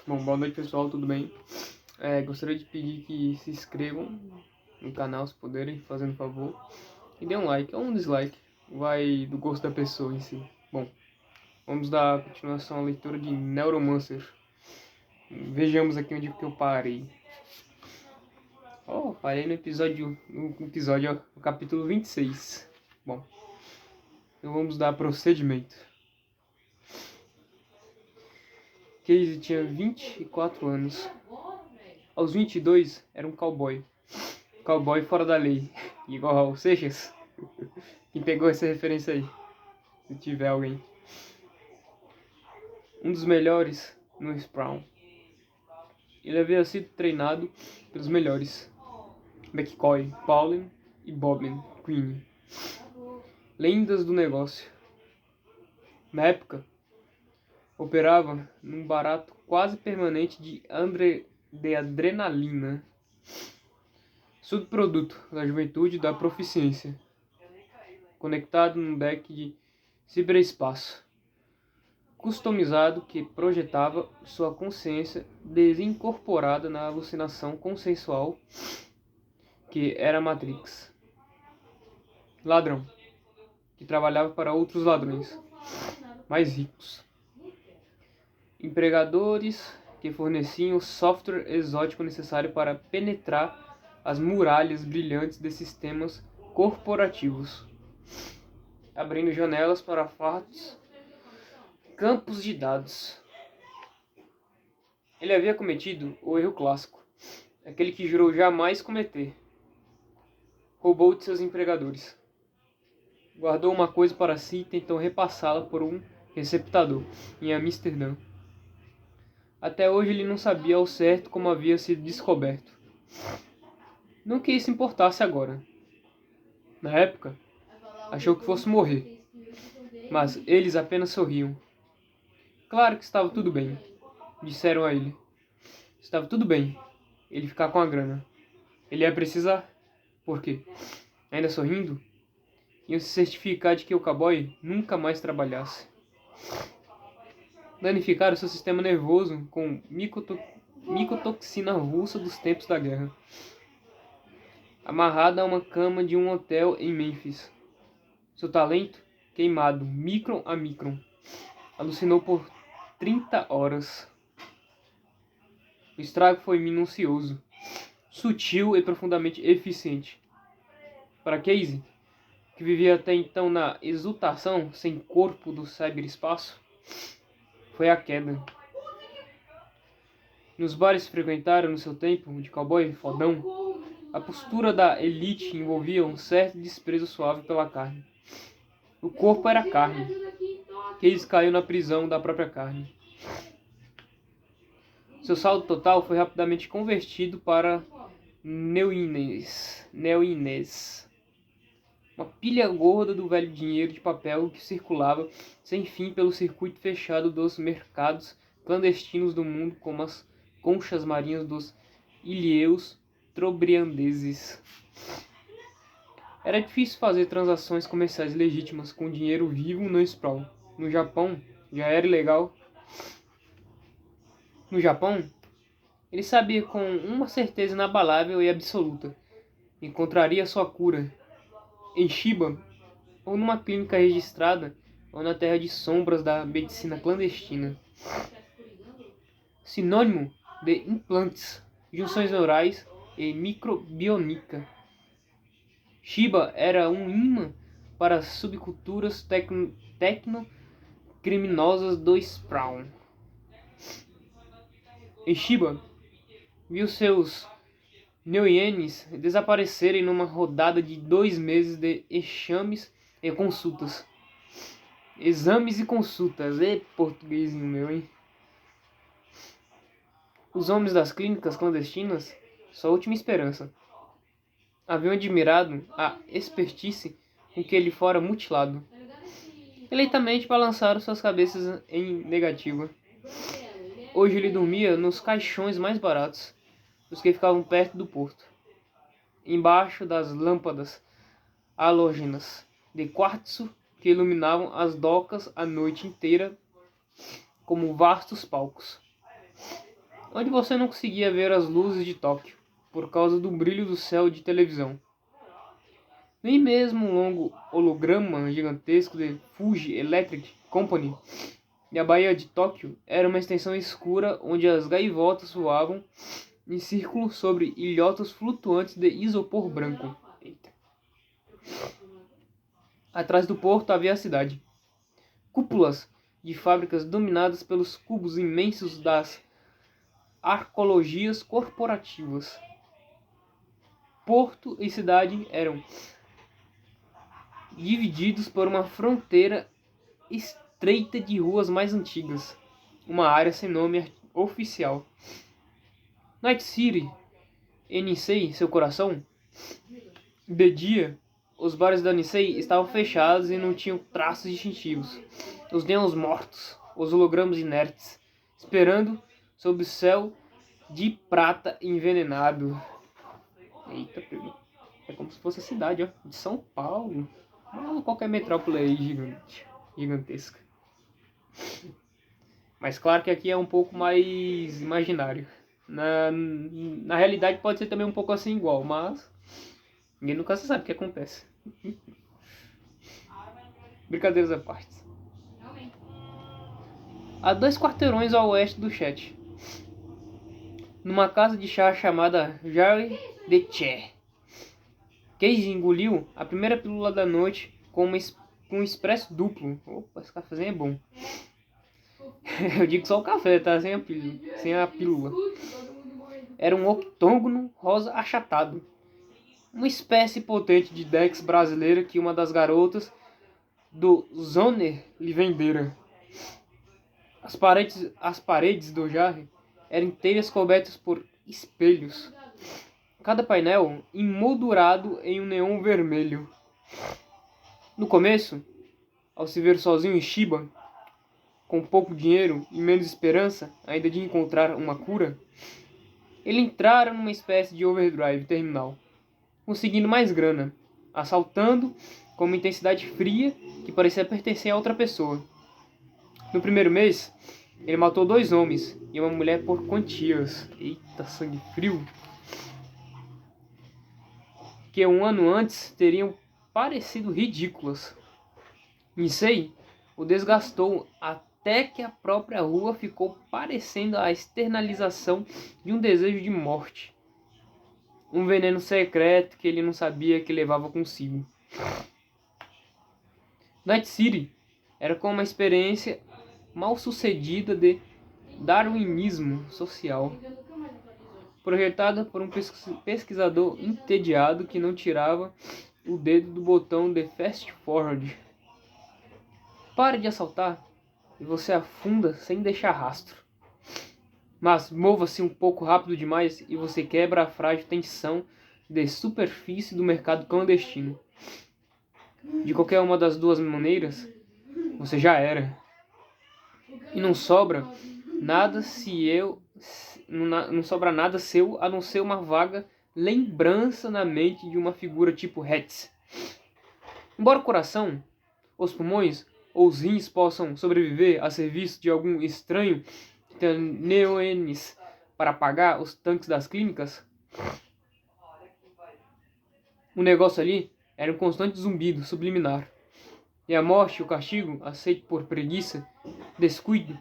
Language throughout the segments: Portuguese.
Bom, boa noite pessoal, tudo bem? Gostaria de pedir que se inscrevam no canal se puderem, fazendo favor. E dê um like ou um dislike, vai do gosto da pessoa em si. Bom, vamos dar continuação à leitura de Neuromancer. Vejamos aqui onde que eu parei. Parei no episódio, no capítulo 26. Bom, então vamos dar procedimento. Casey tinha 24 anos. Aos 22, era um cowboy. Cowboy fora da lei. Igual ao Seixas. Quem pegou essa referência aí? Se tiver alguém. Um dos melhores no Spawn. Ele havia sido treinado pelos melhores. McCoy, Paulin e Bobbin Queen. Lendas do negócio. Na época, operava num barato quase permanente de adrenalina. Subproduto da juventude e da proficiência. Conectado num deck de ciberespaço. Customizado que projetava sua consciência desincorporada na alucinação consensual que era a Matrix. Ladrão, que trabalhava para outros ladrões, mais ricos. Empregadores que forneciam o software exótico necessário para penetrar as muralhas brilhantes desses sistemas corporativos, abrindo janelas para fartos campos de dados. Ele havia cometido o erro clássico, aquele que jurou jamais cometer. Roubou de seus empregadores. Guardou uma coisa para si e tentou repassá-la por um receptador em Amsterdã. Até hoje ele não sabia ao certo como havia sido descoberto. Não que isso importasse agora. Na época, achou que fosse morrer. Mas eles apenas sorriam. Claro que estava tudo bem, disseram a ele. Estava tudo bem, ele ficar com a grana. Ele ia precisar. Por quê? Ainda sorrindo? Iam se certificar de que o cowboy nunca mais trabalhasse. Danificaram seu sistema nervoso com micotoxina russa dos tempos da guerra. Amarrado a uma cama de um hotel em Memphis. Seu talento, queimado micron a micron. Alucinou por 30 horas. O estrago foi minucioso, sutil e profundamente eficiente. Para Casey, que vivia até então na exultação sem corpo do cyberespaço, foi a queda. Nos bares que frequentaram no seu tempo de cowboy fodão, a postura da elite envolvia um certo desprezo suave pela carne. O corpo era carne. Casey caiu na prisão da própria carne. Seu saldo total foi rapidamente convertido para neoinês. Uma pilha gorda do velho dinheiro de papel que circulava sem fim pelo circuito fechado dos mercados clandestinos do mundo, como as conchas marinhas dos ilhéus trobriandeses. Era difícil fazer transações comerciais legítimas com dinheiro vivo no Sprawl. No Japão, já era ilegal. No Japão, ele sabia com uma certeza inabalável e absoluta: encontraria sua cura em Shiba, ou numa clínica registrada, ou na terra de sombras da medicina clandestina. Sinônimo de implantes, junções neurais e microbionica. Shiba era um imã para as subculturas tecno-criminosas do Sprawl. Em Shiba, viu seus neoienes desaparecerem numa rodada de 2 meses de exames e consultas. Exames e consultas, portuguesinho meu, hein? Os homens das clínicas clandestinas, sua última esperança, haviam admirado a expertise com que ele fora mutilado. Eleitamente balançaram suas cabeças em negativa. Hoje ele dormia nos caixões mais baratos, os que ficavam perto do porto, embaixo das lâmpadas halógenas de quartzo que iluminavam as docas a noite inteira como vastos palcos. onde você não conseguia ver as luzes de Tóquio, por causa do brilho do céu de televisão. Nem mesmo um longo holograma gigantesco de Fuji Electric Company e a Baía de Tóquio era uma extensão escura onde as gaivotas voavam em círculo sobre ilhotas flutuantes de isopor branco. Eita. Atrás do porto havia a cidade. Cúpulas de fábricas dominadas pelos cubos imensos das arcologias corporativas. Porto e cidade eram divididos por uma fronteira estreita de ruas mais antigas, uma área sem nome oficial. Night City, Nisei, seu coração? De dia, os bares da Nisei estavam fechados e não tinham traços distintivos. Os neons mortos, os hologramas inertes, esperando sob o céu de prata envenenado. Eita, é como se fosse a cidade, ó, de São Paulo. Não qualquer metrópole aí gigantesca. Mas claro que aqui é um pouco mais imaginário. Na realidade pode ser também um pouco assim igual, mas ninguém nunca sabe o que acontece. Brincadeiras à parte. Há 2 quarteirões ao oeste do chat, numa casa de chá chamada Jarry de Che, Casey engoliu a primeira pílula da noite com um expresso duplo. Opa, esse cafezinho é bom. Eu digo só o café, tá? Sem a pílula. Era um octógono rosa achatado. Uma espécie potente de Dex brasileira que uma das garotas do Zoner lhe vendera. As paredes do jarre eram inteiras cobertas por espelhos. Cada painel emoldurado em um neon vermelho. No começo, ao se ver sozinho em Shiba, com pouco dinheiro e menos esperança ainda de encontrar uma cura, ele entrara numa espécie de overdrive terminal, conseguindo mais grana, assaltando com uma intensidade fria que parecia pertencer a outra pessoa. No primeiro mês, ele matou 2 homens e uma mulher por quantias. Eita, sangue frio! Que um ano antes teriam parecido ridículas. Nisei o desgastou até que a própria rua ficou parecendo a externalização de um desejo de morte. Um veneno secreto que ele não sabia que levava consigo. Night City era como uma experiência mal sucedida de darwinismo social, projetada por um pesquisador entediado que não tirava o dedo do botão de fast forward. Pare de assaltar e você afunda sem deixar rastro. Mas mova-se um pouco rápido demais e você quebra a frágil tensão de superfície do mercado clandestino. De qualquer uma das duas maneiras, você já era. E não sobra nada não sobra nada seu a não ser uma vaga lembrança na mente de uma figura tipo Hetz. Embora o coração, os pulmões ou os rins possam sobreviver a serviço de algum estranho que tenha neones para apagar os tanques das clínicas, o negócio ali era um constante zumbido subliminar. E a morte e o castigo, aceito por preguiça, descuido,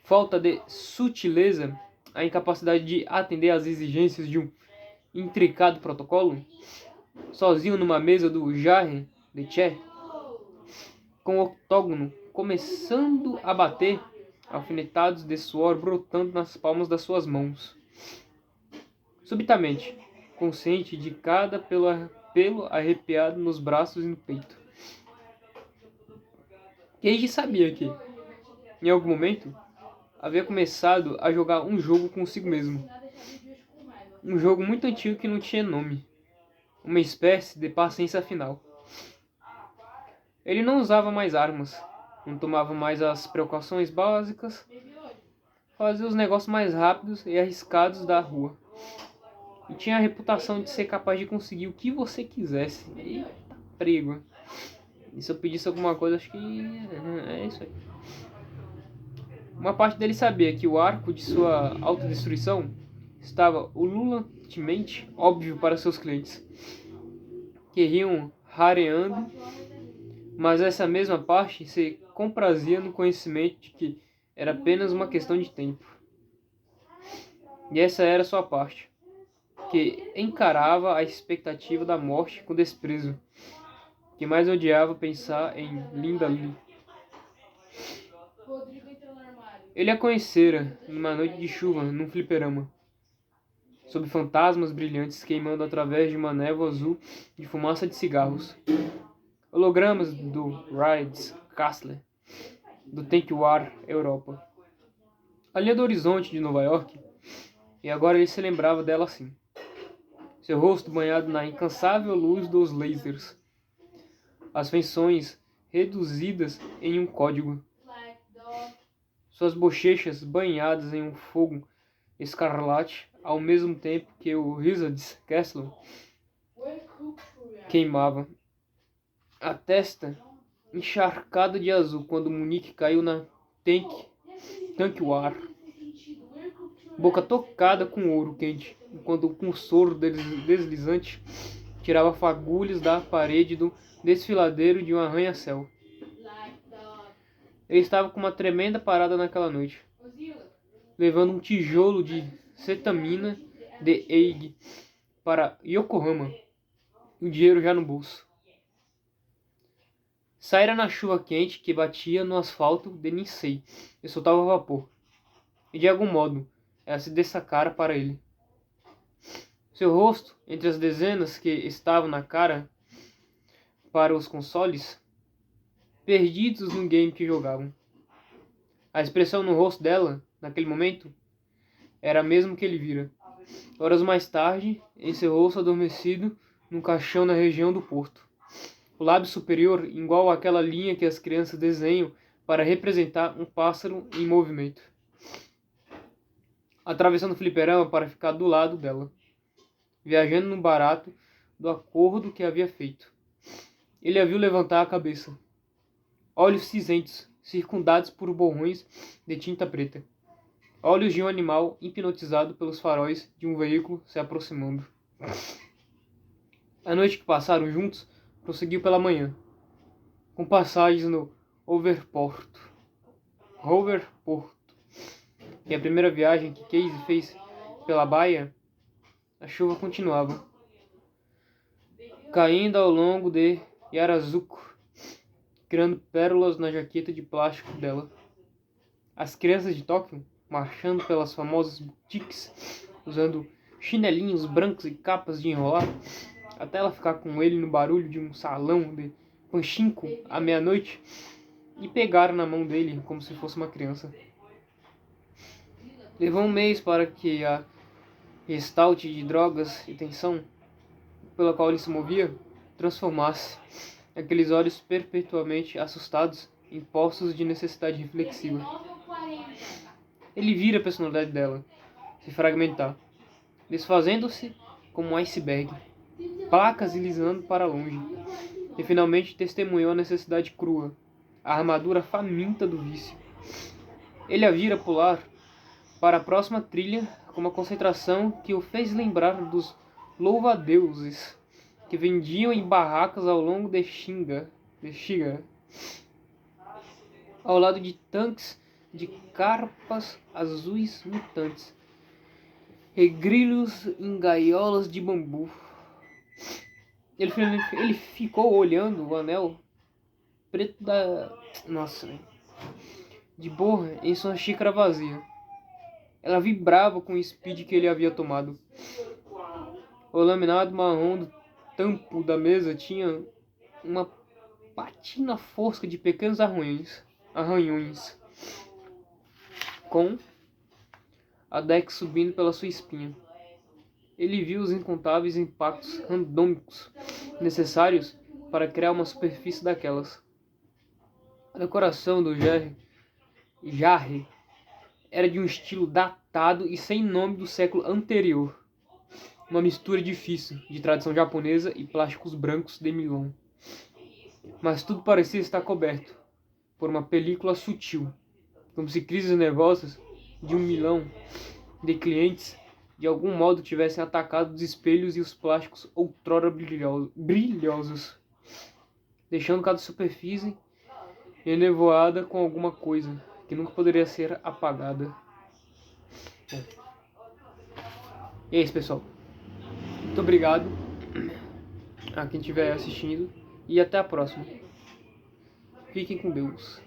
falta de sutileza, a incapacidade de atender às exigências de um intricado protocolo, sozinho numa mesa do Jarre de Che, com o octógono começando a bater, alfinetados de suor brotando nas palmas das suas mãos. Subitamente, consciente de cada pelo arrepiado nos braços e no peito. Keiji sabia que, em algum momento, havia começado a jogar um jogo consigo mesmo. Um jogo muito antigo que não tinha nome. Uma espécie de paciência final. Ele não usava mais armas, não tomava mais as precauções básicas, fazia os negócios mais rápidos e arriscados da rua. E tinha a reputação de ser capaz de conseguir o que você quisesse. Eita, prego. E se eu pedisse alguma coisa, acho que é isso aí. Uma parte dele sabia que o arco de sua autodestruição estava ululantemente óbvio para seus clientes, que riam rareando, mas essa mesma parte se comprazia no conhecimento de que era apenas uma questão de tempo. E essa era sua parte, que encarava a expectativa da morte com desprezo, que mais odiava pensar em Linda Lee. Ele a conhecera numa noite de chuva num fliperama, sob fantasmas brilhantes queimando através de uma névoa azul de fumaça de cigarros. Hologramas do Rides Castle, do Tank War Europa. Ali do horizonte de Nova York, e agora ele se lembrava dela assim. Seu rosto banhado na incansável luz dos lasers. As feições reduzidas em um código. Suas bochechas banhadas em um fogo escarlate, ao mesmo tempo que o Wizard's Castle queimava. A testa encharcada de azul quando Munique caiu na Tank War. Boca tocada com ouro quente, enquanto o cursor deslizante tirava fagulhas da parede do desfiladeiro de um arranha-céu. Ele estava com uma tremenda parada naquela noite, levando um tijolo de cetamina de Eig para Yokohama, o dinheiro já no bolso. Saíra na chuva quente que batia no asfalto de Nisei e soltava vapor, e de algum modo ela se destacara para ele. Seu rosto, entre as dezenas que estavam na cara para os consoles, perdidos no game que jogavam. A expressão no rosto dela, naquele momento, era a mesma que ele vira, horas mais tarde, em seu rosto adormecido num caixão na região do porto. O lábio superior igual àquela linha que as crianças desenham para representar um pássaro em movimento. Atravessando o fliperama para ficar do lado dela, viajando no barato do acordo que havia feito. Ele a viu levantar a cabeça. Olhos cinzentos, circundados por borrões de tinta preta. Olhos de um animal hipnotizado pelos faróis de um veículo se aproximando. A noite que passaram juntos prosseguiu pela manhã, com passagens no Overporto. E a primeira viagem que Casey fez pela baía, a chuva continuava, caindo ao longo de Yarazuko, criando pérolas na jaqueta de plástico dela. As crianças de Tóquio, marchando pelas famosas boutiques, usando chinelinhos brancos e capas de enrolar, até ela ficar com ele no barulho de um salão de pachinko à meia-noite, e pegaram na mão dele como se fosse uma criança. Levou um mês para que a gestalt de drogas e tensão pela qual ele se movia transformasse aqueles olhos perpetuamente assustados em poços de necessidade reflexiva. Ele vira a personalidade dela se fragmentar, desfazendo-se como um iceberg, placas deslizando para longe, e finalmente testemunhou a necessidade crua, a armadura faminta do vício. Ele a vira pular para a próxima trilha com uma concentração que o fez lembrar dos louva-deuses que vendiam em barracas ao longo de Shiga, ao lado de tanques de carpas azuis mutantes e grilos em gaiolas de bambu. Ele ficou olhando o anel preto de borra em sua xícara vazia. Ela vibrava com o speed que ele havia tomado. O laminado marrom do tampo da mesa tinha uma patina fosca de pequenos arranhões, com a Dex subindo pela sua espinha. Ele viu os incontáveis impactos randômicos necessários para criar uma superfície daquelas. A decoração do jarre era de um estilo datado e sem nome do século anterior. Uma mistura difícil de tradição japonesa e plásticos brancos de Milão. Mas tudo parecia estar coberto por uma película sutil, como se crises nervosas de 1 milhão de clientes de algum modo tivessem atacado os espelhos e os plásticos outrora brilhosos, deixando cada superfície enevoada com alguma coisa que nunca poderia ser apagada. Bom, e é isso, pessoal. Muito obrigado a quem estiver assistindo e até a próxima. Fiquem com Deus.